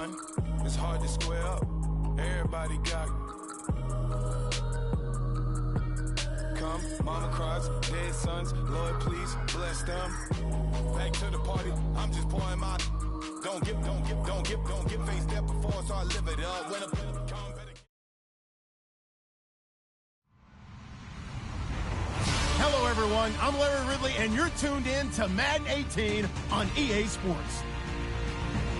money, it's hard to square up. Everybody got come, mama cries, dead sons, Lord please bless them. Back to the party, I'm just pouring my. Don't get faced up before, so I live it up. When Hello, everyone. I'm Larry Ridley, and you're tuned in to Madden 18 on EA Sports.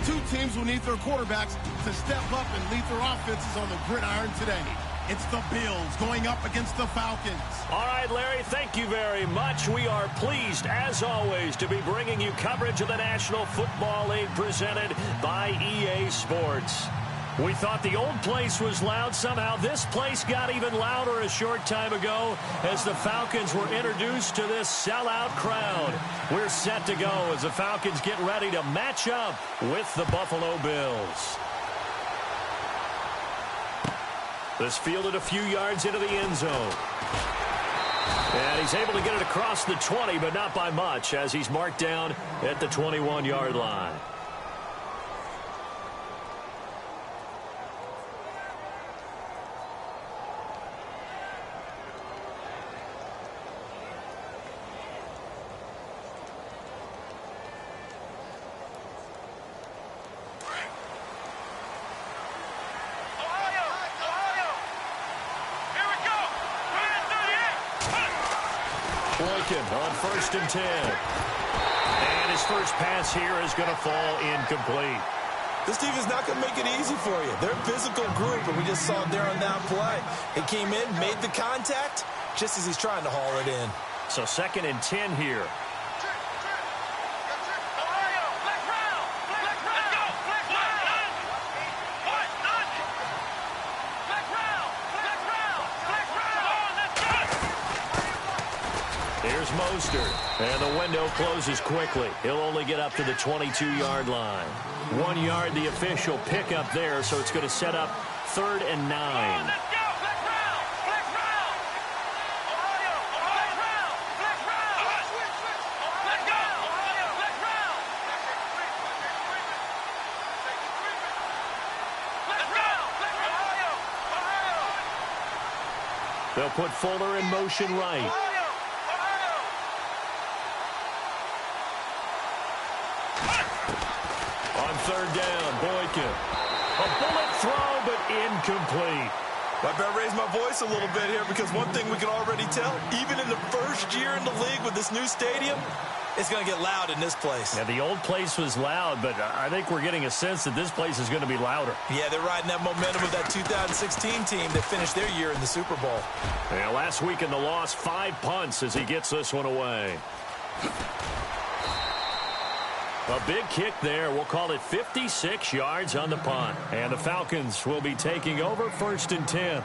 Two teams will need their quarterbacks to step up and lead their offenses on the gridiron today. It's the Bills going up against the Falcons. All right, Larry, thank you very much. We are pleased, as always, to be bringing you coverage of the National Football League presented by EA Sports. We thought the old place was loud. Somehow this place got even louder a short time ago as the Falcons were introduced to this sellout crowd. We're set to go as the Falcons get ready to match up with the Buffalo Bills. This fielded a few yards into the end zone. And he's able to get it across the 20, but not by much, as he's marked down at the 21-yard line. On 1st and 10. And his first pass here is going to fall incomplete. This team is not going to make it easy for you. They're a physical group, and we just saw it there on that play. He came in, made the contact, just as he's trying to haul it in. So 2nd and 10 here. Here's Mostert, and the window closes quickly. He'll only get up to the 22-yard line. 1 yard, the official pickup there, so it's going to set up 3rd and 9. They'll put Fuller in motion right. On 3rd down, Boykin. A bullet throw, but incomplete. I better raise my voice a little bit here, because one thing we can already tell, even in the first year in the league with this new stadium, it's going to get loud in this place. Yeah, the old place was loud, but I think we're getting a sense that this place is going to be louder. Yeah, they're riding that momentum of that 2016 team that finished their year in the Super Bowl. Yeah, last week in the loss, 5 punts as he gets this one away. A big kick there. We'll call it 56 yards on the punt. And the Falcons will be taking over 1st and 10.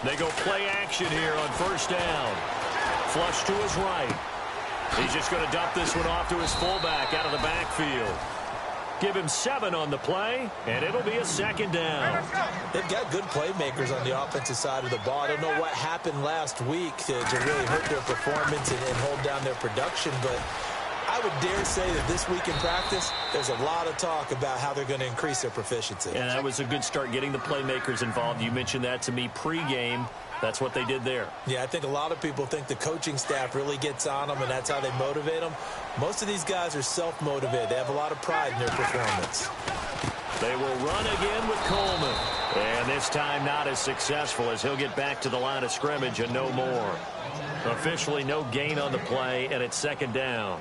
They go play action here on 1st down. Flush to his right. He's just going to dump this one off to his fullback out of the backfield. Give him 7 on the play, and it'll be a 2nd down. They've got good playmakers on the offensive side of the ball. I don't know what happened last week to really hurt their performance and hold down their production, but I would dare say that this week in practice, there's a lot of talk about how they're going to increase their proficiency. And that was a good start, getting the playmakers involved. You mentioned that to me pregame. That's what they did there. Yeah, I think a lot of people think the coaching staff really gets on them, and that's how they motivate them. Most of these guys are self-motivated. They have a lot of pride in their performance. They will run again with Coleman. And this time not as successful, as he'll get back to the line of scrimmage and no more. Officially no gain on the play, and it's 2nd down.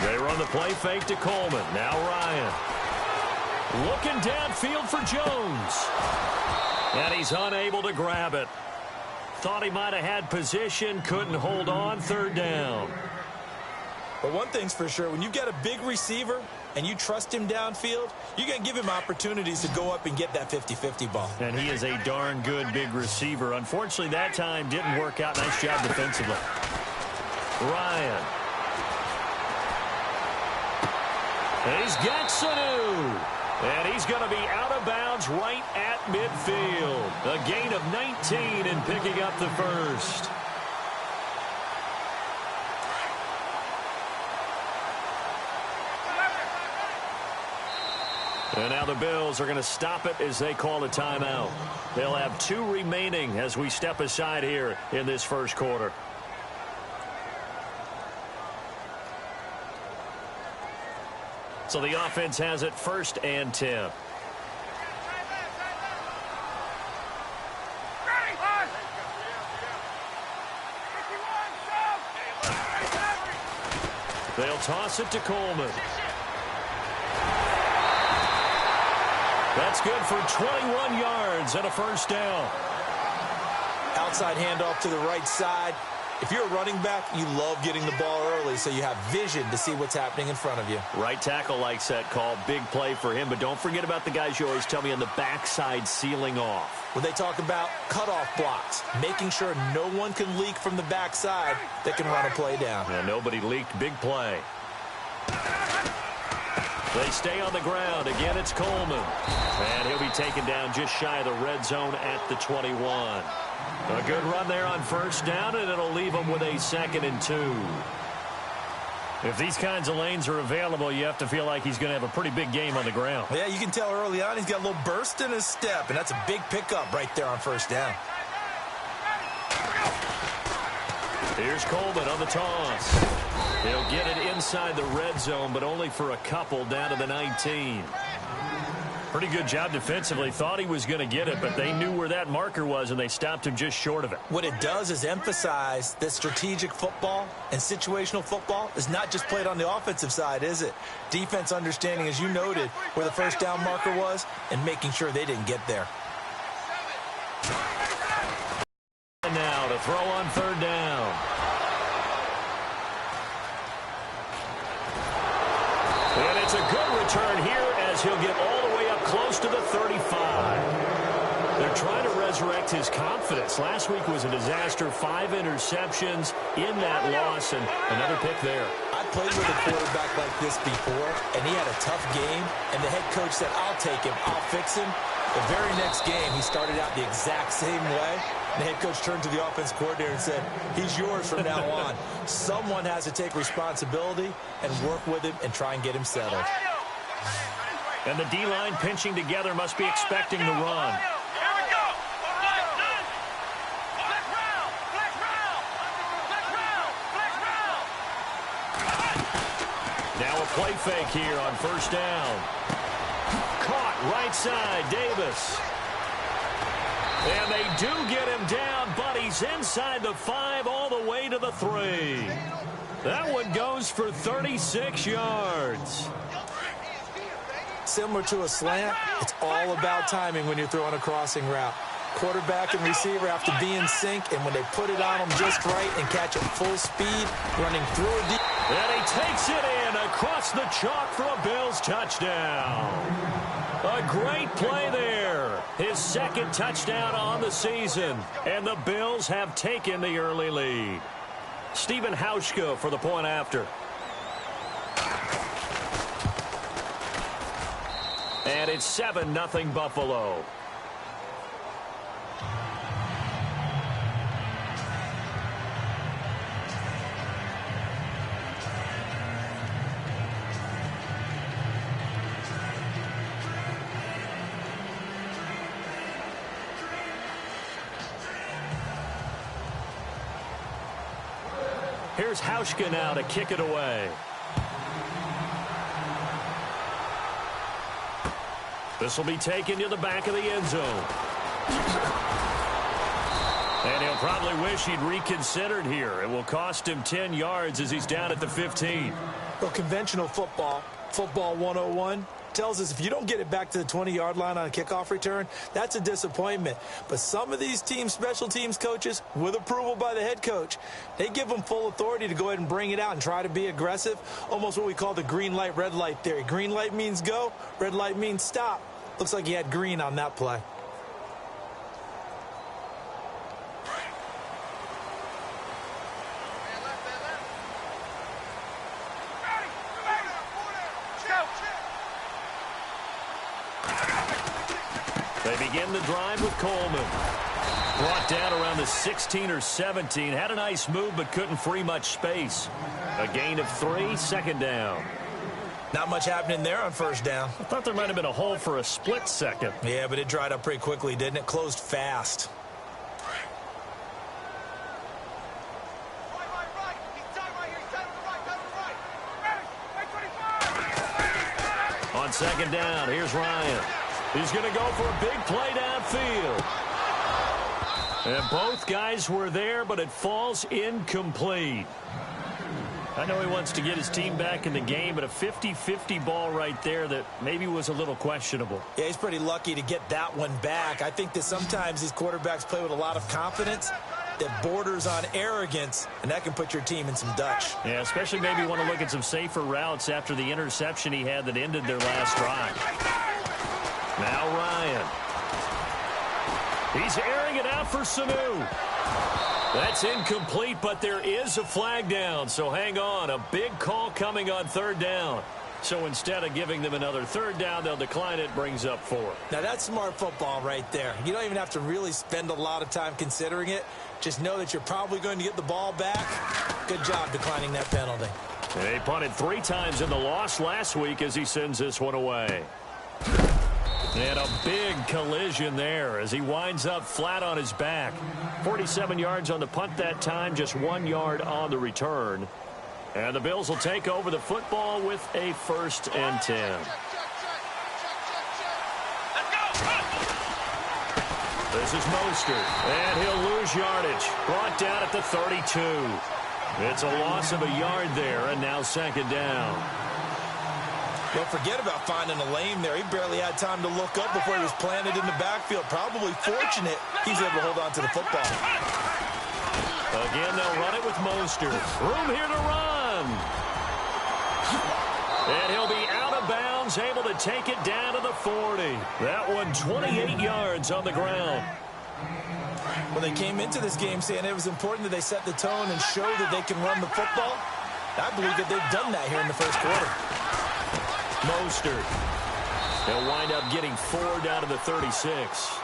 They run the play fake to Coleman. Now Ryan. Looking downfield for Jones. And he's unable to grab it. Thought he might have had position, couldn't hold on, third down. But one thing's for sure, when you've got a big receiver and you trust him downfield, you're going to give him opportunities to go up and get that 50-50 ball. And he is a darn good big receiver. Unfortunately, that time didn't work out. Nice job defensively. Ryan. He's got Sanu. And he's going to be out of bounds right at midfield. A gain of 19 in picking up the first. And now the Bills are going to stop it as they call a timeout. They'll have 2 remaining as we step aside here in this first quarter. So the offense has it 1st and 10. They'll toss it to Coleman. That's good for 21 yards and a first down. Outside handoff to the right side. If you're a running back, you love getting the ball early so you have vision to see what's happening in front of you. Right tackle likes that call. Big play for him. But don't forget about the guys you always tell me on the backside sealing off. When they talk about cutoff blocks, making sure no one can leak from the backside that can run a play down. Yeah, nobody leaked. Big play. They stay on the ground. Again, it's Coleman. And he'll be taken down just shy of the red zone at the 21. A good run there on first down, and it'll leave them with a 2nd and 2. If these kinds of lanes are available, you have to feel like he's going to have a pretty big game on the ground. Yeah, you can tell early on he's got a little burst in his step, and that's a big pickup right there on first down. Here's Coleman on the toss. He'll get it inside the red zone, but only for a couple down to the 19. Pretty good job defensively. Thought he was going to get it, but they knew where that marker was, and they stopped him just short of it. What it does is emphasize that strategic football and situational football is not just played on the offensive side, is it? Defense understanding, as you noted, where the first down marker was and making sure they didn't get there. And now to throw on third down. And it's a good return here as he'll get all the way up close to the 35. They're trying to resurrect his confidence. Last week was a disaster. 5 interceptions in that loss, and another pick there. I played with a quarterback like this before, and he had a tough game, and the head coach said, I'll take him, I'll fix him. The very next game, he started out the exact same way. The head coach turned to the offense coordinator and said, he's yours from now on. Someone has to take responsibility and work with him and try and get him settled. And the D-line pinching together must be expecting the run. Now a play fake here on first down. Caught right side, Davis. And they do get him down, but he's inside the 5 all the way to the 3. That one goes for 36 yards. Similar to a slant, it's all about timing when you're throwing a crossing route. Quarterback and receiver have to be in sync, and when they put it on them just right and catch it full speed, running through a deep. And he takes it in across the chalk for a Bills touchdown. A great play there. His 2nd touchdown on the season. And the Bills have taken the early lead. Stephen Hauschka for the point after. And it's 7-0 Buffalo. Here's Hauschka now to kick it away. This will be taken to the back of the end zone. And he'll probably wish he'd reconsidered here. It will cost him 10 yards as he's down at the 15. Well, conventional football, football 101, tells us if you don't get it back to the 20-yard line on a kickoff return, that's a disappointment. But some of these special teams coaches, with approval by the head coach, they give them full authority to go ahead and bring it out and try to be aggressive, almost what we call the green light, red light theory. Green light means go, red light means stop. Looks like he had green on that play. They begin the drive with Coleman. Brought down around the 16 or 17. Had a nice move, but couldn't free much space. A gain of 3, second down. Not much happening there on first down. I thought there might have been a hole for a split second. Yeah, but it dried up pretty quickly, didn't it? Closed fast. On second down, here's Ryan. He's going to go for a big play downfield. And both guys were there, but it falls incomplete. I know he wants to get his team back in the game, but a 50-50 ball right there that maybe was a little questionable. Yeah, he's pretty lucky to get that one back. I think that sometimes these quarterbacks play with a lot of confidence that borders on arrogance, and that can put your team in some Dutch. Yeah, especially maybe want to look at some safer routes after the interception he had that ended their last drive. Now Ryan. He's airing it out for Sanu. That's incomplete, but there is a flag down, so hang on. A big call coming on third down. So instead of giving them another third down, they'll decline it, brings up 4. Now that's smart football right there. You don't even have to really spend a lot of time considering it. Just know that you're probably going to get the ball back. Good job declining that penalty. They punted 3 times in the loss last week as he sends this one away. And a big collision there as he winds up flat on his back. 47 yards on the punt that time, just 1 yard on the return. And the Bills will take over the football with a 1st and 10. This is Mostert, and he'll lose yardage. Brought down at the 32. It's a loss of a yard there, and now second down. Don't forget about finding a lane there. He barely had time to look up before he was planted in the backfield. Probably fortunate he's able to hold on to the football. Again, they'll run it with Mostert. Room here to run. And he'll be out of bounds, able to take it down to the 40. That one 28 yards on the ground. Well, they came into this game saying it was important that they set the tone and show that they can run the football. I believe that they've done that here in the first quarter. Mostert. They'll wind up getting 4 down to the 36.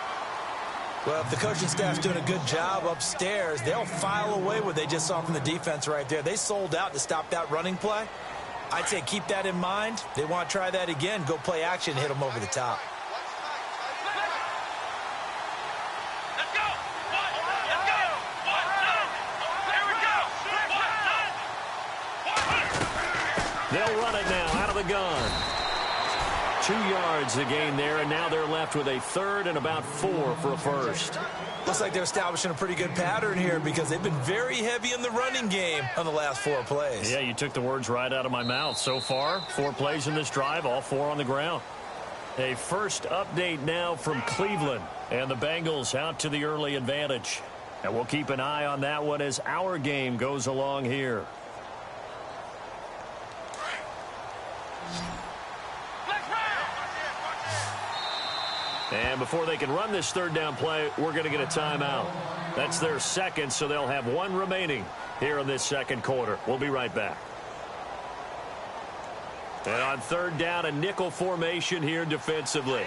Well, if the coaching staff's doing a good job upstairs, they'll file away what they just saw from the defense right there. They sold out to stop that running play. I'd say keep that in mind. They want to try that again. Go play action, hit them over the top. They'll run it now out of the gun. 2 yards the gain there, and now they're left with a 3rd and about 4 for a first. Looks like they're establishing a pretty good pattern here because they've been very heavy in the running game on the last 4 plays. Yeah, you took the words right out of my mouth. So far, 4 plays in this drive, all 4 on the ground. A first update now from Cleveland, and the Bengals out to the early advantage. And we'll keep an eye on that one as our game goes along here. And before they can run this 3rd down play, we're going to get a timeout. That's their 2nd, so they'll have 1 remaining here in this 2nd quarter. We'll be right back. And on 3rd down, a nickel formation here defensively.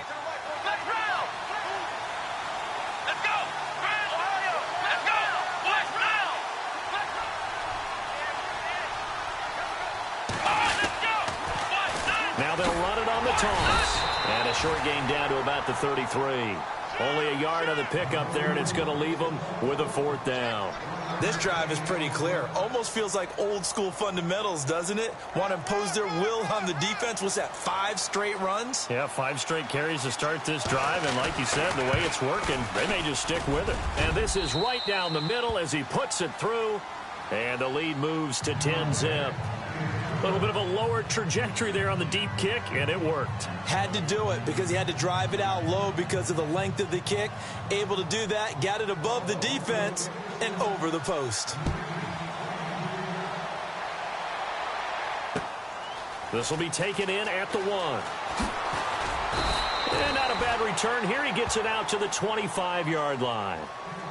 Now they'll run it on the toss. And a short gain down to about the 33. Only a yard on the pickup there, and it's going to leave them with a 4th down. This drive is pretty clear. Almost feels like old school fundamentals, doesn't it? Want to impose their will on the defense. What's that, 5 straight runs? Yeah, 5 straight carries to start this drive, and like you said, the way it's working, they may just stick with it. And this is right down the middle as he puts it through, and the lead moves to 10-zip. A little bit of a lower trajectory there on the deep kick, and it worked. Had to do it because he had to drive it out low because of the length of the kick. Able to do that, got it above the defense and over the post. This will be taken in at the 1. And not a bad return here. He gets it out to the 25-yard line.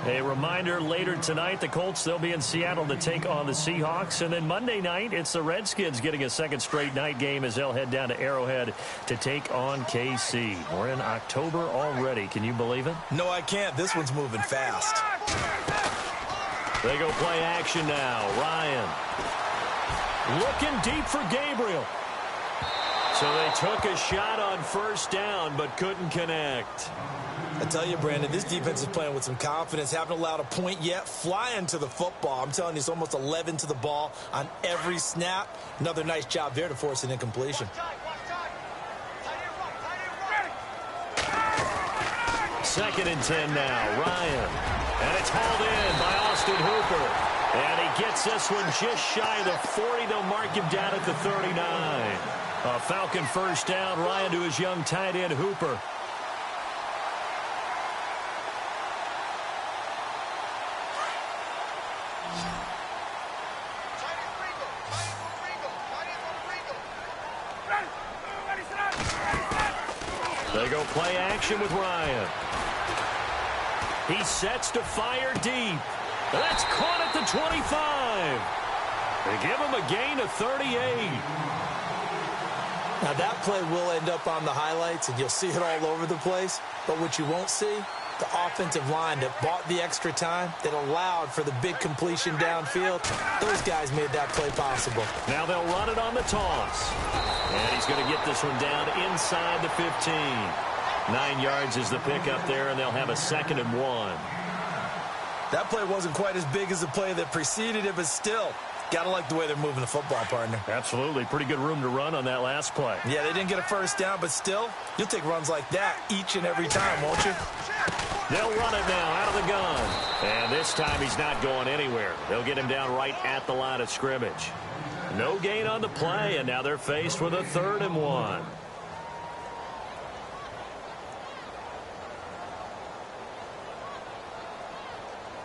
A reminder, later tonight, the Colts, they'll be in Seattle to take on the Seahawks. And then Monday night, it's the Redskins getting a second straight night game as they'll head down to Arrowhead to take on KC. We're in October already. Can you believe it? No, I can't. This one's moving fast. They go play action now. Ryan looking deep for Gabriel. So they took a shot on first down but couldn't connect. I tell you, Brandon, this defense is playing with some confidence. Haven't allowed a point yet. Flying to the football. I'm telling you, it's almost 11 to the ball on every snap. Another nice job there to force an incompletion. Second and 10 now. Ryan. And it's hauled in by Austin Hooper. And he gets this one just shy of the 40. They'll mark him down at the 39. A Falcon first down. Ryan to his young tight end, Hooper. They go play action with Ryan. He sets to fire deep. That's caught at the 25. They give him a gain of 38. Now that play will end up on the highlights, and you'll see it all over the place. But what you won't see, the offensive line that bought the extra time, that allowed for the big completion downfield. Those guys made that play possible. Now they'll run it on the toss. And he's going to get this one down inside the 15. 9 yards is the pickup there, and they'll have a 2nd and 1. That play wasn't quite as big as the play that preceded it, but still, got to like the way they're moving the football, partner. Absolutely. Pretty good room to run on that last play. Yeah, they didn't get a first down, but still, you'll take runs like that each and every time, won't you? They'll run it now out of the gun. And this time he's not going anywhere. They'll get him down right at the line of scrimmage. No gain on the play, and now they're faced with a 3rd and 1.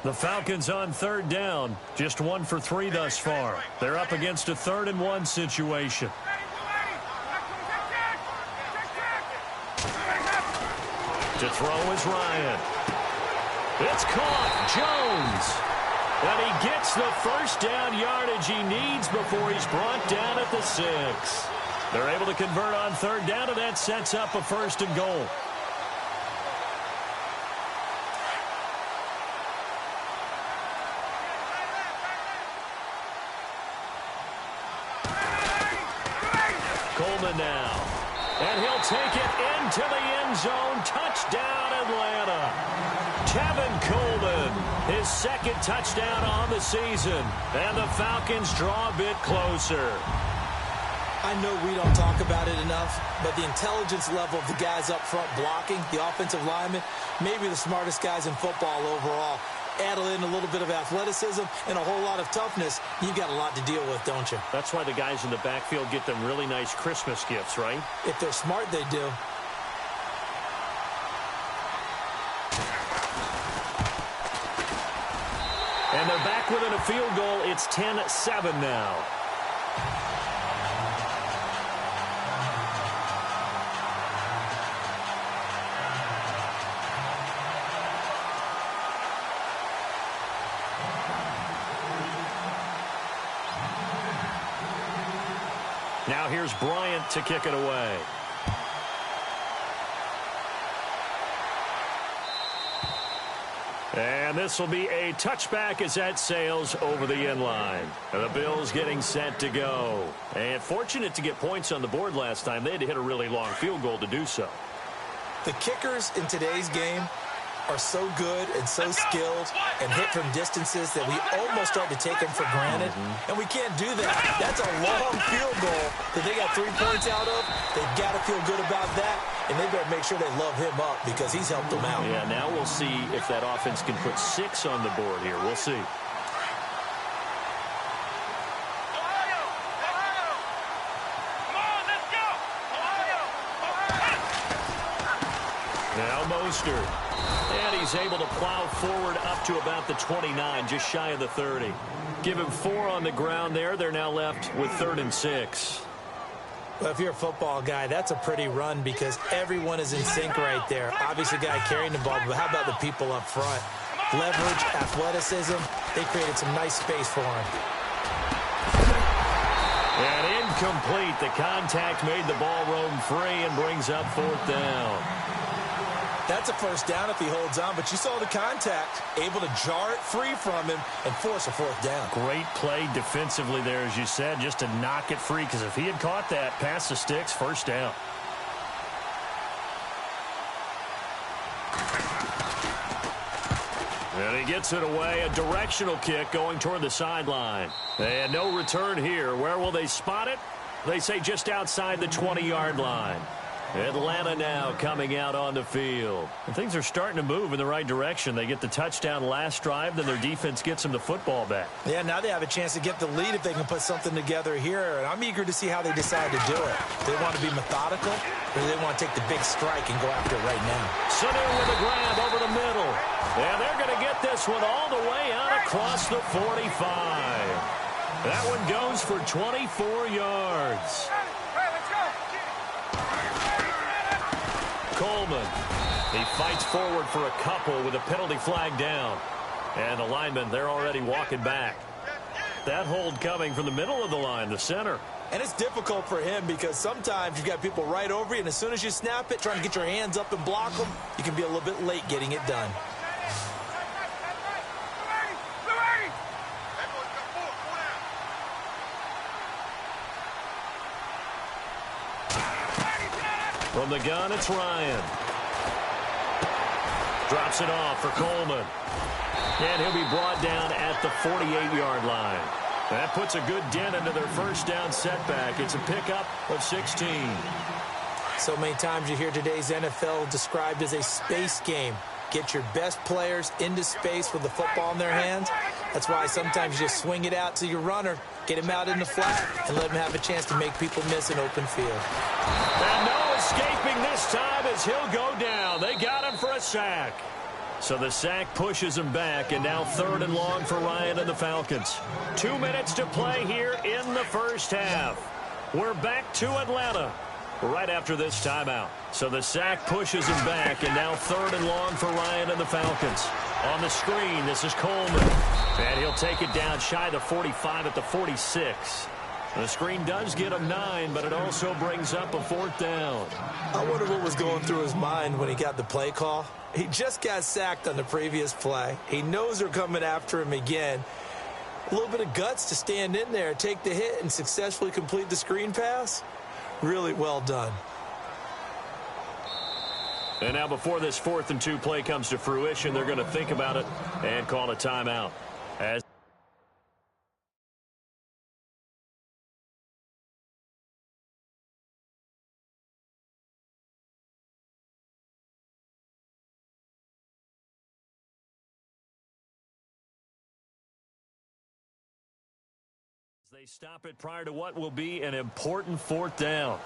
The Falcons on 3rd down. Just 1 for 3 thus far. They're up against a 3rd and 1 situation. To throw is Ryan. It's caught. Jones. And he gets the first down yardage he needs before he's brought down at the 6. They're able to convert on 3rd down, and that sets up a 1st and goal. Coleman now. And he'll take it into the end zone. Touchdown, Atlanta. Tevin Coleman, his 2nd touchdown on the season. And the Falcons draw a bit closer. I know we don't talk about it enough, but the intelligence level of the guys up front blocking, the offensive linemen, maybe the smartest guys in football overall. Add in a little bit of athleticism and a whole lot of toughness, you've got a lot to deal with, don't you? That's why the guys in the backfield get them really nice Christmas gifts, right? If they're smart, they do. And they're back within a field goal. It's 10-7 now. Now here's Bryant to kick it away. And this will be a touchback as that sails over the end line. And the Bills getting set to go. And fortunate to get points on the board last time. They had to hit a really long field goal to do so. The kickers in today's game are so good and so skilled and hit from distances that we almost start to take them for granted. And we can't do that. That's a long field goal that they got 3 points out of. They've got to feel good about that, and they better make sure they love him up because he's helped them out. Yeah, now we'll see if that offense can put 6 on the board here. We'll see. Now Mostert. And he's able to plow forward up to about the 29, just shy of the 30. Give him 4 on the ground there. They're now left with 3rd and 6. Well, if you're a football guy, that's a pretty run because everyone is in sync right there. Obviously, the guy carrying the ball, but how about the people up front? Leverage, athleticism, they created some nice space for him. And incomplete. The contact made the ball roam free and brings up 4th down. That's a first down if he holds on, but you saw the contact, able to jar it free from him and force a 4th down. Great play defensively there, as you said, just to knock it free, because if he had caught that, past the sticks, 1st down. And he gets it away, a directional kick going toward the sideline. And no return here. Where will they spot it? They say just outside the 20-yard line. Atlanta now coming out on the field. And things are starting to move in the right direction. They get the touchdown last drive, then their defense gets them the football back. Yeah, now they have a chance to get the lead if they can put something together here. And I'm eager to see how they decide to do it. Do they want to be methodical, or do they want to take the big strike and go after it right now? Sanu with a grab over the middle. And they're going to get this one all the way out across the 45. That one goes for 24 yards. Coleman. He fights forward for a couple with a penalty flag down. And the linemen, they're already walking back. That hold coming from the middle of the line, the center. And it's difficult for him because sometimes you've got people right over you, and as soon as you snap it, trying to get your hands up and block them, you can be a little bit late getting it done. From the gun, it's Ryan. Drops it off for Coleman. And he'll be brought down at the 48-yard line. That puts a good dent into their first down setback. It's a pickup of 16. So many times you hear today's NFL described as a space game. Get your best players into space with the football in their hands. That's why sometimes you just swing it out to your runner, get him out in the flat, and let him have a chance to make people miss an open field. And no escaping this time as he'll go down. They got him for a sack. So the sack pushes him back, and now 3rd and long for Ryan and the Falcons. 2 minutes to play here in the first half. We're back to Atlanta right after this timeout. So the sack pushes him back, and now 3rd and long for Ryan and the Falcons. On the screen, this is Coleman. And he'll take it down shy of the 45 at the 46. The screen does get him 9, but it also brings up a 4th down. I wonder what was going through his mind when he got the play call. He just got sacked on the previous play. He knows they're coming after him again. A little bit of guts to stand in there, take the hit, and successfully complete the screen pass. Really well done. And now before this 4th and 2 play comes to fruition, they're going to think about it and call a timeout. As they stop it prior to what will be an important 4th down.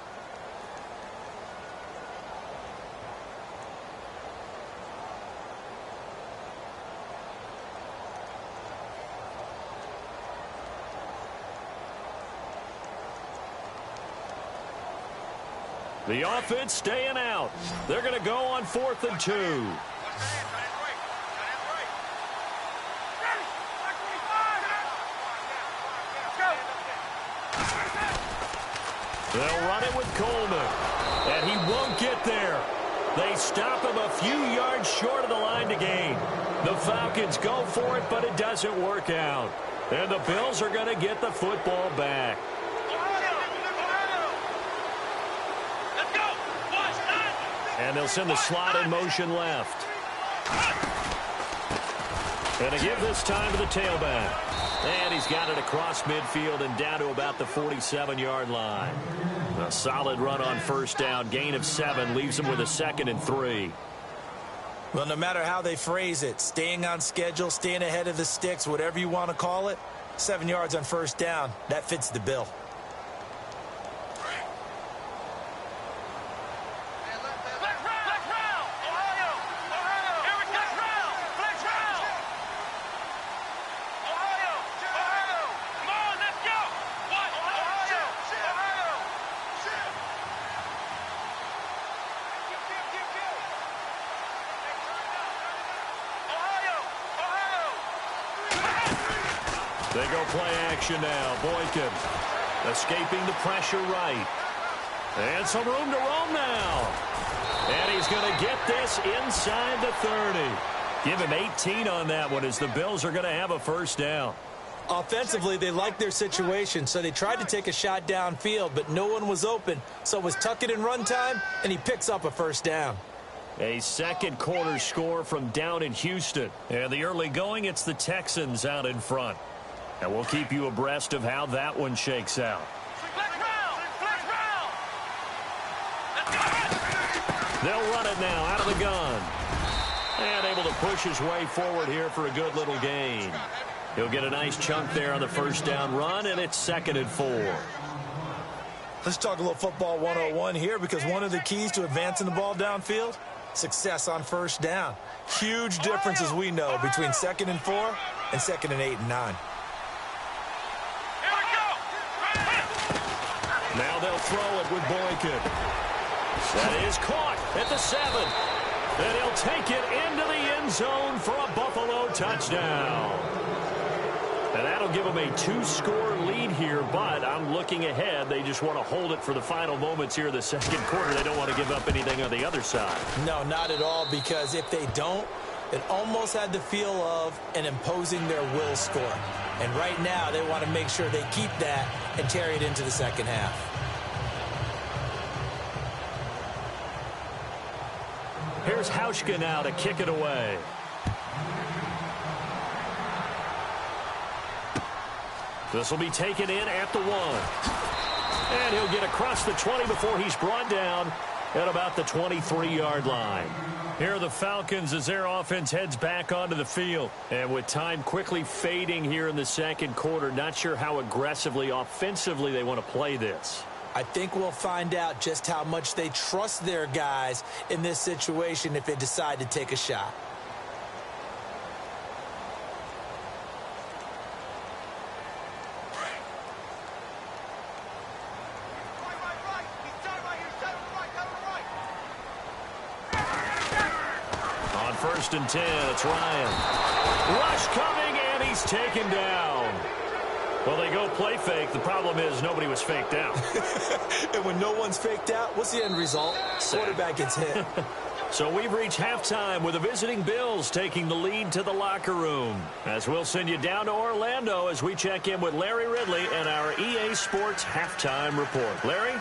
The offense staying out. They're going to go on 4th and 2. They'll run it with Coleman. And he won't get there. They stop him a few yards short of the line to gain. The Falcons go for it, but it doesn't work out. And the Bills are going to get the football back. And they'll send the slot in motion left. And to give this time to the tailback. And he's got it across midfield and down to about the 47-yard line. A solid run on first down. Gain of 7 leaves him with a 2nd and 3. Well, no matter how they phrase it, staying on schedule, staying ahead of the sticks, whatever you want to call it, 7 yards on first down, that fits the bill. They go play action now. Boykin escaping the pressure right. And some room to roam now. And he's going to get this inside the 30. Give him 18 on that one as the Bills are going to have a first down. Offensively, they liked their situation, so they tried to take a shot downfield, but no one was open. So it was tuck it in run time, and he picks up a first down. A second quarter score from down in Houston. And the early going, it's the Texans out in front. And we'll keep you abreast of how that one shakes out. They'll run it now out of the gun. And able to push his way forward here for a good little gain. He'll get a nice chunk there on the first down run, and it's 2nd and 4. Let's talk a little football 101 here, because one of the keys to advancing the ball downfield, success on first down. Huge difference, as we know, between 2nd and 4 and 2nd and 8 and 9. Now they'll throw it with Boykin. That is caught at the 7. And he'll take it into the end zone for a Buffalo touchdown. And that'll give them a 2-score lead here, but I'm looking ahead. They just want to hold it for the final moments here in the second quarter. They don't want to give up anything on the other side. No, not at all, because if they don't, it almost had the feel of an imposing their will score. And right now, they want to make sure they keep that and carry it into the second half. Here's Hauschka now to kick it away. This will be taken in at the 1. And he'll get across the 20 before he's brought down at about the 23-yard line. Here are the Falcons as their offense heads back onto the field. And with time quickly fading here in the second quarter, not sure how aggressively, offensively they want to play this. I think we'll find out just how much they trust their guys in this situation if they decide to take a shot. On 1st and 10, it's Ryan. Rush coming, and he's taken down. Well, they go play fake. The problem is nobody was faked out. And when no one's faked out, what's the end result? Quarterback gets hit. So we've reached halftime with the visiting Bills taking the lead to the locker room. As we'll send you down to Orlando as we check in with Larry Ridley and our EA Sports halftime report. Larry?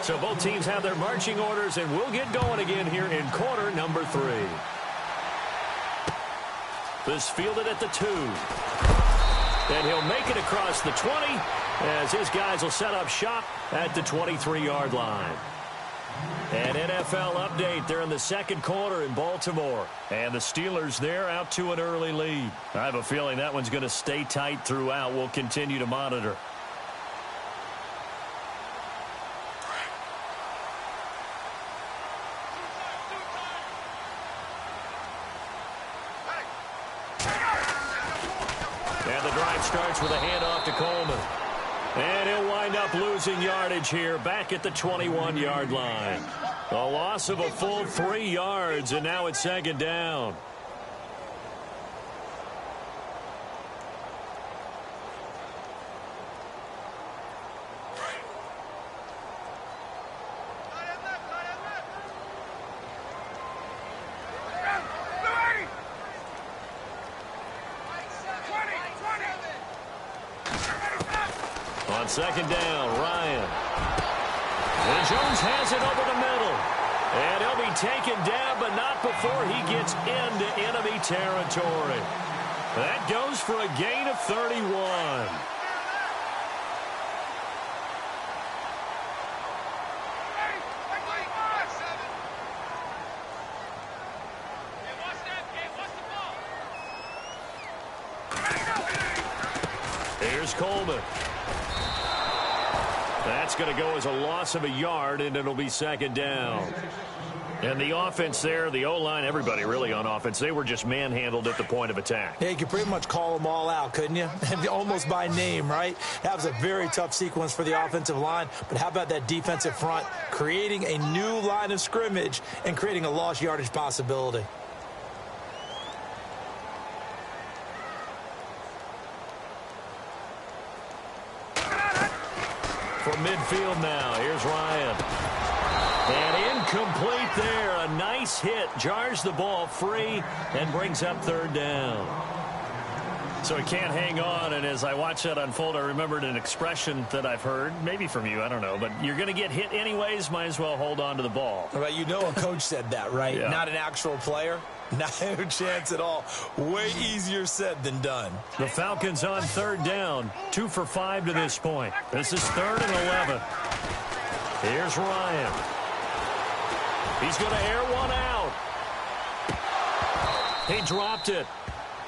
So both teams have their marching orders, and we'll get going again here in quarter number 3. This fielded at the 2. And he'll make it across the 20 as his guys will set up shop at the 23-yard line. An NFL update. They're in the second quarter in Baltimore. And the Steelers, they're out to an early lead. I have a feeling that one's going to stay tight throughout. We'll continue to monitor. And the drive starts with a handoff to Coleman. And he'll wind up losing yardage here back at the 21-yard line. A loss of a full 3 yards, and now it's 2nd down. On 2nd down, Ryan. And Jones has it over the middle. And he'll be taken down, but not before he gets into enemy territory. That goes for a gain of 31. Here's Coleman. That's going to go as a loss of a yard, and it'll be 2nd down. And the offense there, the O-line, everybody really on offense, they were just manhandled at the point of attack. Yeah, you could pretty much call them all out, couldn't you? Almost by name, right? That was a very tough sequence for the offensive line. But how about that defensive front creating a new line of scrimmage and creating a lost yardage possibility? From midfield now, here's Ryan. And incomplete there. A nice hit. Jars the ball free and brings up third down. So he can't hang on, and as I watch that unfold, I remembered an expression that I've heard, maybe from you, I don't know, but you're going to get hit anyways, might as well hold on to the ball. Right, you know a coach said that, right? Yeah. Not an actual player. No chance at all. Way easier said than done. The Falcons on third down, 2 for 5 to this point. This is 3rd and 11. Here's Ryan. He's going to air one out. He dropped it.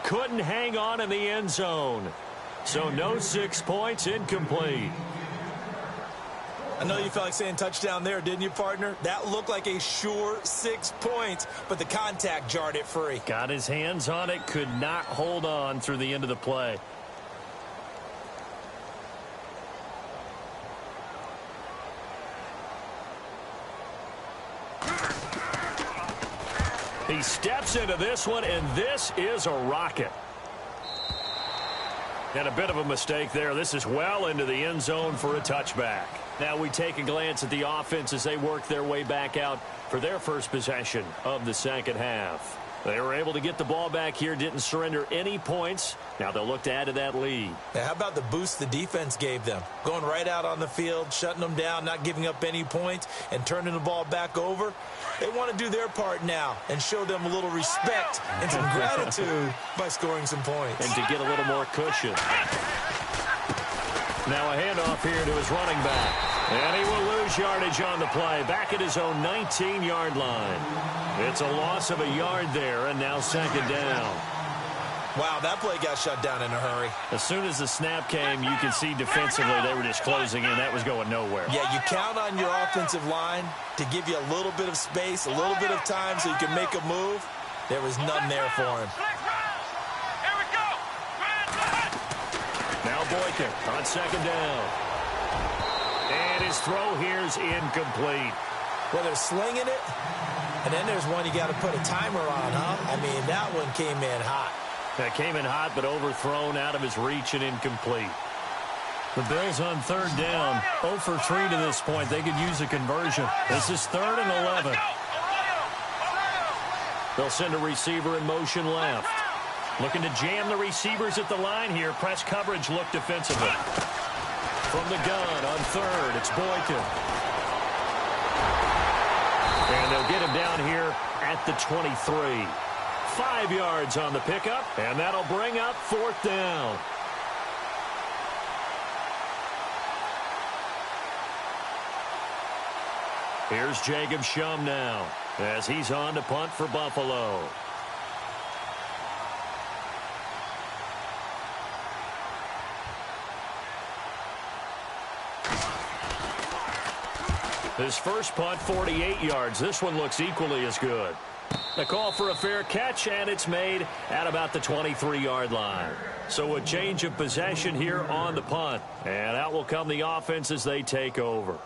Couldn't hang on in the end zone. So no 6 points, incomplete. I know you felt like saying touchdown there, didn't you, partner? That looked like a sure 6 points, but the contact jarred it free. Got his hands on it, could not hold on through the end of the play. He steps into this one, and this is a rocket. And a bit of a mistake there. This is well into the end zone for a touchback. Now we take a glance at the offense as they work their way back out for their first possession of the second half. They were able to get the ball back here, didn't surrender any points. Now they'll look to add to that lead. Now, how about the boost the defense gave them? Going right out on the field, shutting them down, not giving up any points, and turning the ball back over. They want to do their part now and show them a little respect and some gratitude by scoring some points. And to get a little more cushion. Now a handoff here to his running back. And he will lose yardage on the play. Back at his own 19-yard line. It's a loss of a yard there, and now second down. Wow, that play got shut down in a hurry. As soon as the snap came, you can see defensively they were just closing in. That was going nowhere. Yeah, you count on your offensive line to give you a little bit of space, a little bit of time so you can make a move. There was none there for him. Now Boykin on second down. And his throw here is incomplete. Well, they're slinging it, and then there's one you got to put a timer on, huh? I mean, that one came in hot. That came in hot, but overthrown out of his reach and incomplete. The Bills on third down, 0 for 3 to this point. They could use a conversion. This is 3rd and 11. They'll send a receiver in motion left. Looking to jam the receivers at the line here. Press coverage look defensively. From the gun on third, it's Boykin. And they'll get him down here at the 23. 5 yards on the pickup, and that'll bring up 4th down. Here's Jacob Shum now as he's on to punt for Buffalo. His first punt, 48 yards. This one looks equally as good. A call for a fair catch, and it's made at about the 23-yard line. So a change of possession here on the punt. And out will come the offense as they take over.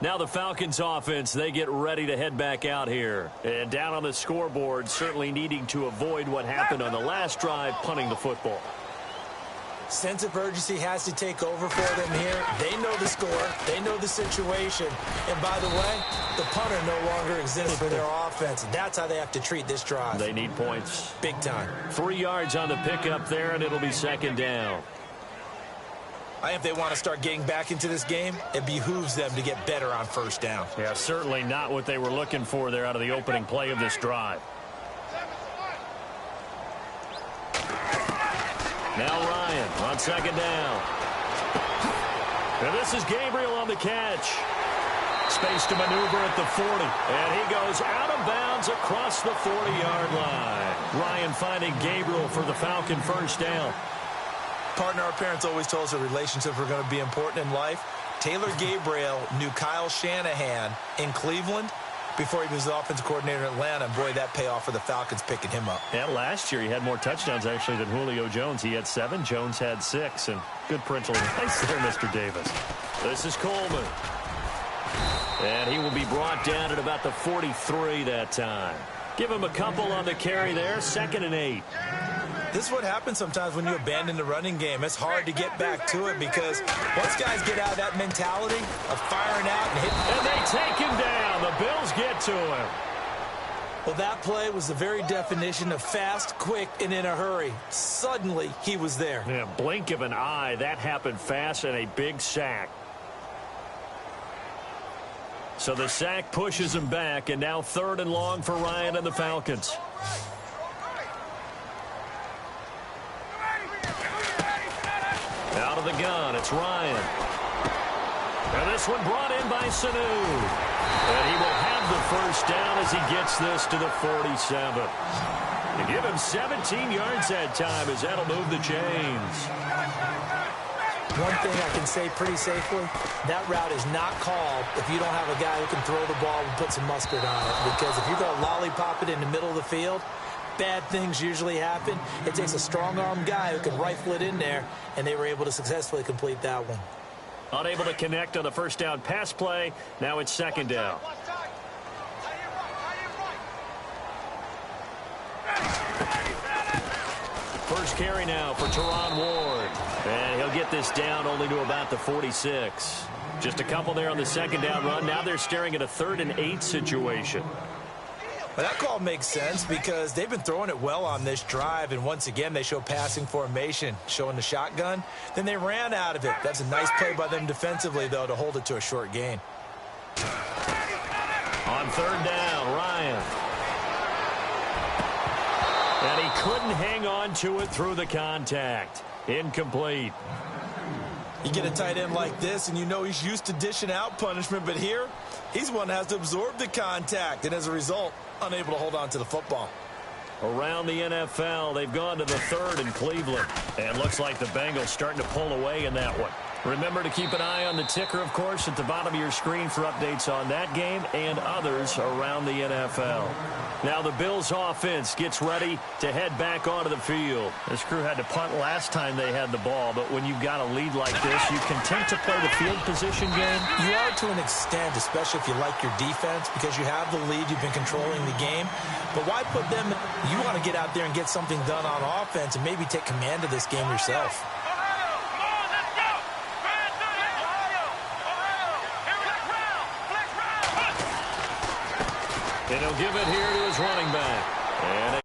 Now the Falcons offense, they get ready to head back out here. And down on the scoreboard, certainly needing to avoid what happened on the last drive, punting the football. Sense of urgency has to take over for them here. They know the score. They know the situation. And by the way, the punter no longer exists for their offense. That's how they have to treat this drive. They need points. Big time. 3 yards on the pickup there, and it'll be second down. I think if they want to start getting back into this game, it behooves them to get better on first down. Yeah, certainly not what they were looking for there out of the opening play of this drive. Now Ryan on second down. And this is Gabriel on the catch. Space to maneuver at the 40. And he goes out of bounds across the 40-yard line. Ryan finding Gabriel for the Falcon first down. Partner, our parents always told us that relationships were going to be important in life. Taylor Gabriel knew Kyle Shanahan in Cleveland before he was the offensive coordinator in Atlanta. And boy, that payoff for the Falcons picking him up. Yeah, last year he had more touchdowns, actually, than Julio Jones. He had 7. Jones had 6. And good parental advice there, Mr. Davis. This is Coleman. And he will be brought down at about the 43 that time. Give him a couple on the carry there. 2nd and 8. This is what happens sometimes when you abandon the running game. It's hard to get back to it because once guys get out of that mentality of firing out and hitting. And they take him down. The Bills get to him. Well, that play was the very definition of fast, quick, and in a hurry. Suddenly, he was there. Yeah, blink of an eye. That happened fast and a big sack. So the sack pushes him back, and now 3rd and long for Ryan and the Falcons. Out of the gun, it's Ryan. And this one brought in by Sanu. And he will have the first down as he gets this to the 47. You give him 17 yards that time as that'll move the chains. One thing I can say pretty safely, that route is not called if you don't have a guy who can throw the ball and put some mustard on it. Because if you're going to lollipop it in the middle of the field, bad things usually happen. It takes a strong-arm guy who can rifle it in there, and they were able to successfully complete that one. Unable to connect on the first down pass play. Now it's 2nd down. First carry now for Teron Ward. And he'll get this down only to about the 46. Just a couple there on the 2nd down run. Now they're staring at a 3rd and 8 situation. Well, that call makes sense because they've been throwing it well on this drive, and once again they show passing formation, showing the shotgun. Then they ran out of it. That's a nice play by them defensively, though, to hold it to a short gain. On 3rd down, Ryan. And he couldn't hang on to it through the contact. Incomplete. You get a tight end like this, and you know he's used to dishing out punishment, but here, he's the one that has to absorb the contact, and as a result, unable to hold on to the football. Around the NFL, they've gone to the 3rd in Cleveland. And looks like the Bengals starting to pull away in that one. Remember to keep an eye on the ticker, of course, at the bottom of your screen for updates on that game and others around the NFL. Now the Bills offense gets ready to head back onto the field. This crew had to punt last time they had the ball, but when you've got a lead like this, you content to play the field position game? You are to an extent, especially if you like your defense, because you have the lead, you've been controlling the game. But why put them? You want to get out there and get something done on offense and maybe take command of this game yourself. And he'll give it here to his running back. And